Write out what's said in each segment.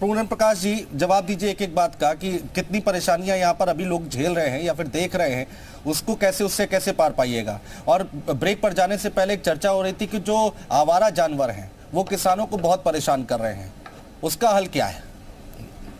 पूरन प्रकाश जी जवाब दीजिए एक एक बात का कि कितनी परेशानियां यहाँ पर अभी लोग झेल रहे हैं या फिर देख रहे हैं, उसको कैसे उससे कैसे पार पाइएगा। और ब्रेक पर जाने से पहले एक चर्चा हो रही थी कि जो आवारा जानवर हैं वो किसानों को बहुत परेशान कर रहे हैं, उसका हल क्या है?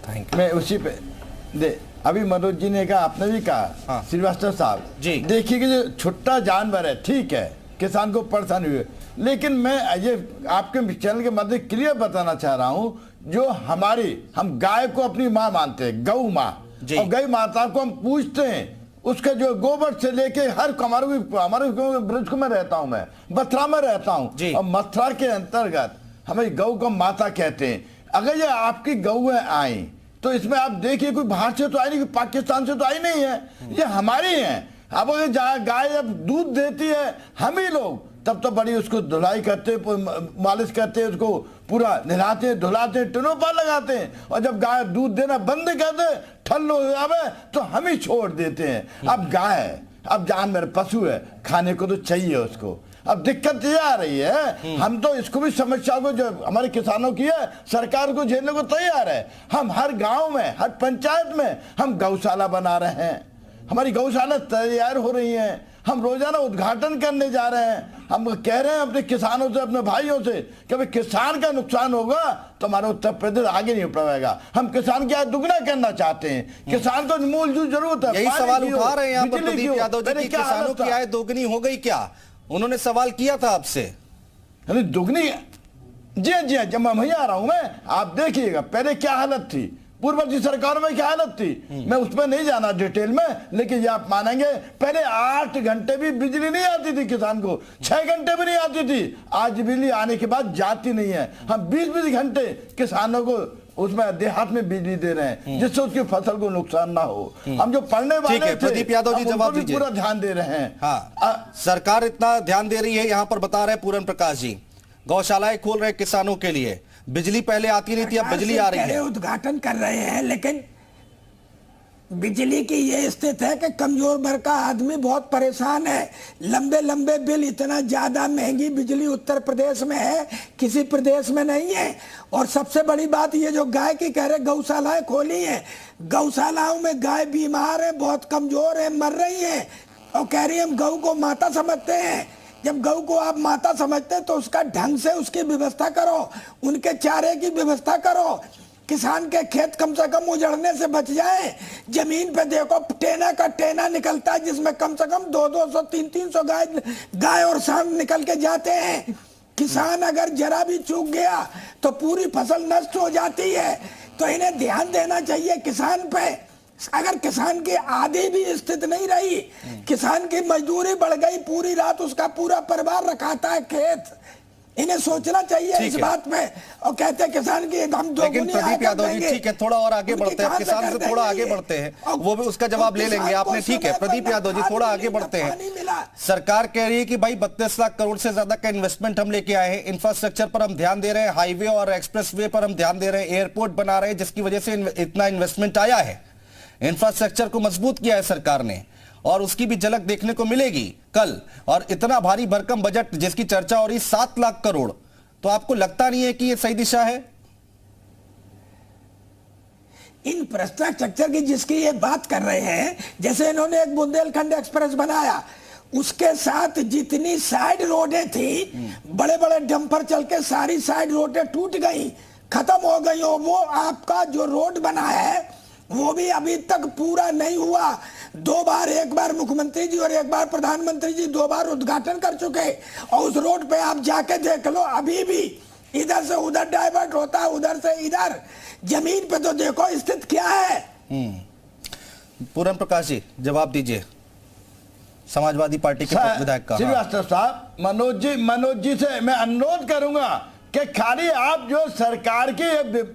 Thank you. मैं उसी पे अभी मनोज जी ने कहा, आपने भी कहा, हाँ। श्रीवास्तव साहब जी देखिए कि जो छोटा जानवर है ठीक है किसान को परेशानी हुई, लेकिन मैं ये आपके चैनल के माध्यम क्लियर बताना चाह रहा हूं, जो हम गाय को अपनी माँ मानते हैं, गौ माँ, और गौ माता को हम पूछते हैं, उसका जो गोबर से लेके हर हमारे ब्रज को मैं रहता हूं, मैं मथुरा में रहता हूं, और मथुरा के अंतर्गत हमें गौ को माता कहते हैं। अगर ये आपकी गौ आई तो इसमें आप देखिए कोई बाहर से तो आई नहीं, पाकिस्तान से तो आई नहीं है, ये हमारी है। अब अगर गाय जब दूध देती है हम ही लोग, तब तो बड़ी उसको धुलाई करते, मालिश करते, उसको पूरा नहलाते धुलाते, टिनों पर लगाते हैं, और जब गाय दूध देना बंद कर दे, ठल्लो हो जावे, तो हम ही छोड़ देते हैं। अब गाय है, अब जानवर पशु है, खाने को तो चाहिए उसको। अब दिक्कत ये आ रही है, हम तो इसको भी समस्या को जो हमारे किसानों की है सरकार को झेलने को तैयार है। हम हर गांव में, हर पंचायत में हम गौशाला बना रहे हैं, हमारी गौशाला तैयार हो रही है, हम रोजाना उद्घाटन करने जा रहे हैं। हम कह रहे हैं अपने किसानों से, अपने भाइयों से कि भाई किसान का नुकसान होगा तो हमारा उत्तर प्रदेश आगे नहीं बढ़ेगा। हम किसान की आय दुगना करना चाहते हैं, किसान को मूलभूत जरूरत है। यही सवाल उठा रहे हैं यहाँ पर प्रदीप यादव जी, किसानों की आय दोगुनी हो गई क्या? उन्होंने सवाल किया था आपसे। दुगनी? जी जी, जब मैं वहीं आ रहा हूं, मैं आप देखिएगा पहले क्या हालत थी, पूर्ववर्ती सरकार में क्या हालत थी, मैं उसमें नहीं जाना डिटेल में, लेकिन ये आप मानेंगे पहले 8 घंटे भी बिजली नहीं आती थी किसान को, 6 घंटे भी नहीं आती थी। आज बिजली आने के बाद जाती नहीं है। हम 20-20 घंटे किसानों को उसमें देहात में बिजली दे रहे हैं, जिससे उसकी फसल को नुकसान ना हो। हम जो पढ़ने वाले थे, प्रदीप यादव जी जवाब दीजिए। पूरा ध्यान दे रहे हैं। हाँ, सरकार इतना ध्यान दे रही है, यहाँ पर बता रहे पूरन प्रकाश जी, गौशालाएं खोल रहे किसानों के लिए, बिजली पहले आती नहीं थी, अब बिजली आ रही है, उद्घाटन कर रहे हैं, लेकिन बिजली की ये स्थिति है कि कमजोर वर्ग का आदमी बहुत परेशान है। लंबे लंबे बिल, इतना ज्यादा महंगी बिजली उत्तर प्रदेश में है, किसी प्रदेश में नहीं है। और सबसे बड़ी बात ये जो गाय की कह रहे, गौशालाएं खोली हैं, गौशालाओं में गाय बीमार है, बहुत कमजोर है, मर रही है, और कह रही हम गौ को माता समझते हैं। जब गौ को आप माता समझते हैं तो उसका ढंग से उसकी व्यवस्था करो, उनके चारे की व्यवस्था करो, किसान के खेत कम से कम उजड़ने से बच जाए। जमीन पे देखो टेना का टेना निकलता है, जिसमें कम से कम 200-200, 300-300 गाय और सांड निकल के जाते हैं। किसान अगर जरा भी चूक गया तो पूरी फसल नष्ट हो जाती है। तो इन्हें ध्यान देना चाहिए किसान पे। अगर किसान की आधी भी स्थिति नहीं रही, किसान की मजदूरी बढ़ गई, पूरी रात उसका पूरा परिवार रखाता है खेत, इन्हें सोचना चाहिए इस बात पे। और कहते हैं किसान की हम लेकिन प्रदीप यादव जी ठीक है, थोड़ा और आगे बढ़ते हैं, किसान से थोड़ा आगे बढ़ते हैं, वो भी उसका जवाब ले लेंगे आपने, ठीक है प्रदीप यादव जी थोड़ा आगे बढ़ते हैं। सरकार कह रही है कि भाई 32 लाख करोड़ से ज्यादा का इन्वेस्टमेंट हम लेके आए हैं, इंफ्रास्ट्रक्चर पर हम ध्यान दे रहे हैं, हाईवे और एक्सप्रेसवे पर हम ध्यान दे रहे हैं, एयरपोर्ट बना रहे हैं, जिसकी वजह से इतना इन्वेस्टमेंट आया है, इंफ्रास्ट्रक्चर को मजबूत किया है सरकार ने, और उसकी भी झलक देखने को मिलेगी कल। और इतना भारी भरकम बजट जिसकी चर्चा हो रही 7 लाख करोड़, तो आपको लगता नहीं है कि यह सही दिशा है? इंफ्रास्ट्रक्चर की जिसकी ये बात कर रहे हैं, जैसे इन्होंने एक बुंदेलखंड एक्सप्रेस बनाया, उसके साथ जितनी साइड रोडें थी, बड़े बड़े डंपर चल के सारी साइड रोडें टूट गई, खत्म हो गई। और वो आपका जो रोड बना है वो भी अभी तक पूरा नहीं हुआ। 2 बार, एक बार मुख्यमंत्री जी और एक बार प्रधानमंत्री जी 2 बार उद्घाटन कर चुके, और उस रोड पे आप जाके देख लो, अभी भी इधर से उधर डाइवर्ट होता है, उधर से इधर। जमीन पे तो देखो स्थिति क्या है। पूरन प्रकाश जी जवाब दीजिए, समाजवादी पार्टी के विधायक का। श्रीवास्तव साहब, मनोज जी से मैं अनुरोध करूंगा कि खाली आप जो सरकार की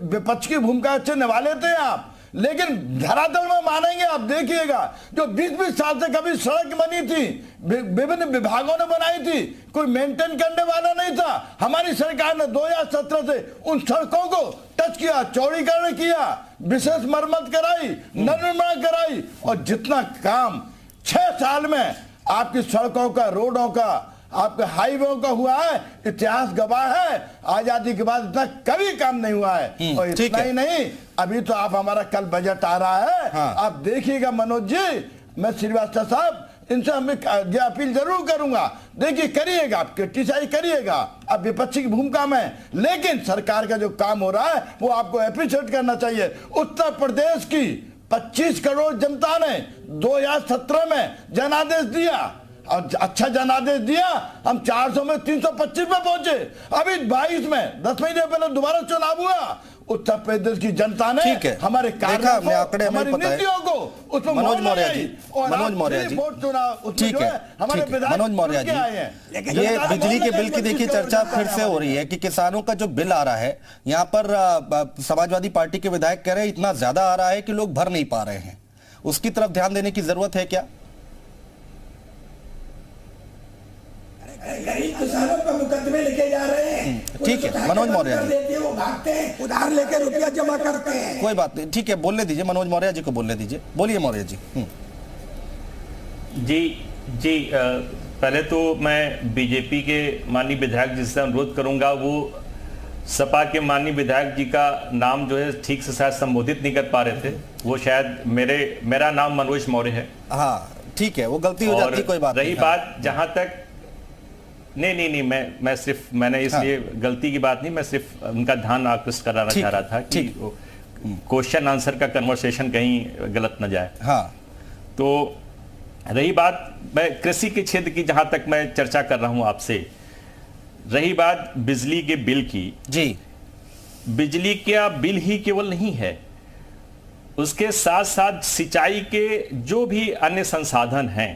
विपक्ष की भूमिका से निभा लेते हैं आप, लेकिन धरातल में मानेंगे आप, देखिएगा जो 20-20 साल से कभी सड़क बनी थी, विभिन्न विभागों ने बनाई थी, कोई मेंटेन करने वाला नहीं था। हमारी सरकार ने 2017 से उन सड़कों को टच किया, चौड़ीकरण किया, विशेष मरम्मत कराई, नवनिर्माण कराई, और जितना काम 6 साल में आपकी सड़कों का, रोडों का, आपके हाईवे का हुआ है, इतिहास गवाह है, आजादी के बाद इतना कभी काम नहीं हुआ है। और इतना ही नहीं, अभी तो आप हमारा कल बजट आ रहा है, आप देखिएगा मनोज जी, मैं श्रीवास्तव साहब इनसे हमें अपील जरूर करूंगा, देखिए करिएगा, आप क्रिटिसाइज करिएगा, अब विपक्षी की भूमिका में, लेकिन सरकार का जो काम हो रहा है वो आपको अप्रिशिएट करना चाहिए। उत्तर प्रदेश की 25 करोड़ जनता ने 2017 में जनादेश दिया, और अच्छा जनादेश दिया, हम 400 में 325 में पहुंचे। अभी 22 में 10 महीने पहले दोबारा चुनाव हुआ, उत्तर प्रदेश की जनता ने हमारे कार्यों को, हमारी नीतियों को उसमें मनोज मौर्य जी, मनोज मौर्य जी, ठीक है, मनोज मौर्य जी, ये बिजली के बिल की देखिए चर्चा फिर से हो रही है कि किसानों का जो बिल आ रहा है, यहाँ पर समाजवादी पार्टी के विधायक कह रहे हैं इतना ज्यादा आ रहा है कि लोग भर नहीं पा रहे हैं, उसकी तरफ ध्यान देने की जरूरत है क्या? गरीब किसानों पर मुकदमे लेके जा रहे हैं, ठीक है मनोज मौर्य जी, वो भागते हैं, उधार लेकर रुपया जमा करते हैं। कोई बात नहीं, ठीक है, बोलने दीजिए, मनोज मौर्य जी को बोलने दीजिए, बोलिए मौर्य जी। जी पहले तो मैं बीजेपी के माननीय विधायक जी से अनुरोध करूंगा, वो सपा के माननीय विधायक जी का नाम जो है ठीक से शायद संबोधित नहीं कर पा रहे थे, वो शायद मेरा नाम मनोज मौर्य है। हाँ ठीक है, वो गलती हो जाती, कोई बात नहीं। रही बात जहां तक, नहीं मैंने इसलिए गलती की बात नहीं, मैं सिर्फ उनका ध्यान आकृष्ट कराना चाह रहा था कि क्वेश्चन आंसर का कन्वर्सेशन कहीं गलत न जाए। हाँ, तो रही बात मैं कृषि के क्षेत्र की, जहां तक मैं चर्चा कर रहा हूं आपसे, रही बात बिजली के बिल की जी, बिजली का बिल ही केवल नहीं है, उसके साथ साथ सिंचाई के जो भी अन्य संसाधन हैं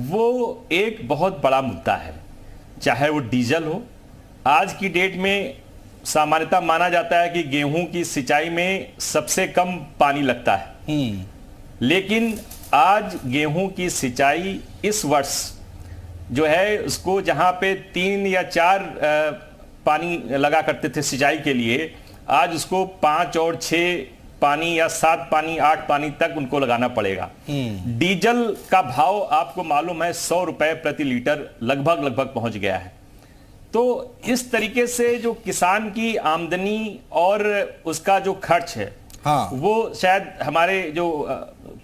वो एक बहुत बड़ा मुद्दा है। चाहे वो डीजल हो, आज की डेट में सामान्यतः माना जाता है कि गेहूं की सिंचाई में सबसे कम पानी लगता है, लेकिन आज गेहूं की सिंचाई इस वर्ष जो है उसको जहां पे 3 या 4 पानी लगा करते थे सिंचाई के लिए, आज उसको 5 और 6 पानी या 7 पानी 8 पानी तक उनको लगाना पड़ेगा। डीजल का भाव आपको मालूम है 100 रुपए प्रति लीटर लगभग पहुंच गया है। तो इस तरीके से जो किसान की आमदनी और उसका जो खर्च है, हाँ, वो शायद हमारे जो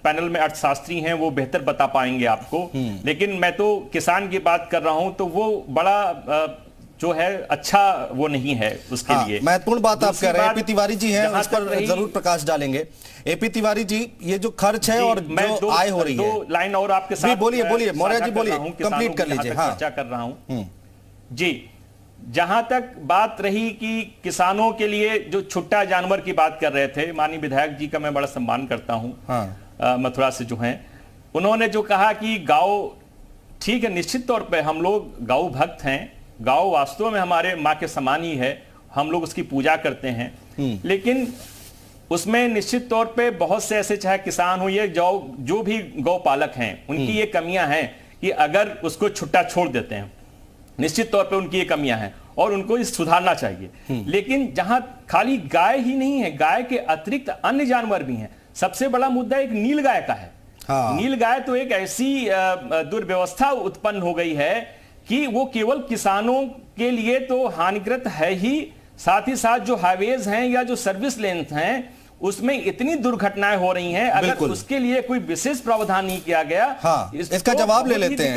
पैनल में अर्थशास्त्री हैं वो बेहतर बता पाएंगे आपको, लेकिन मैं तो किसान की बात कर रहा हूं, तो वो बड़ा जो है अच्छा वो नहीं है उसके लिए। महत्वपूर्ण बात आप कह रहे हैं, एपी तिवारी जी हैं, उस पर जरूर प्रकाश डालेंगे। एपी तिवारी जी, ये जो खर्च है और जो आय हो रही है, 2 लाइन और आपके साथ बोलिए मौर्य जी, बोलिए, कंप्लीट कर लीजिए। हाँ, चर्चा कर रहा हूं जी। जहां तक बात रही कि किसानों के लिए जो छुट्टा जानवर की बात कर रहे थे, माननीय विधायक जी का मैं बड़ा सम्मान करता हूं, मथुरा से जो हैं, उन्होंने जो कहा कि गांव, ठीक है, निश्चित तौर पे हम लोग गौ भक्त हैं, गांव वास्तव में हमारे माँ के समान ही है, हम लोग उसकी पूजा करते हैं, लेकिन उसमें निश्चित तौर पे बहुत से ऐसे, चाहे किसान हो या जो भी गौ पालक हैं, उनकी ये कमियां हैं कि अगर उसको छुट्टा छोड़ देते हैं, निश्चित तौर पे उनकी ये कमियां हैं और उनको सुधारना चाहिए। लेकिन जहां खाली गाय ही नहीं है, गाय के अतिरिक्त अन्य जानवर भी हैं। सबसे बड़ा मुद्दा एक नील गाय का है। हाँ। नील गाय तो एक ऐसी दुर्व्यवस्था उत्पन्न हो गई है कि वो केवल किसानों के लिए तो हानिकृत है ही, साथ ही साथ जो हाईवेज हैं या जो सर्विस लेन्स हैं उसमें इतनी दुर्घटनाएं हो रही हैं, अगर उसके लिए कोई विशेष प्रावधान नहीं किया गया। हाँ, इसका जवाब ले लेते हैं।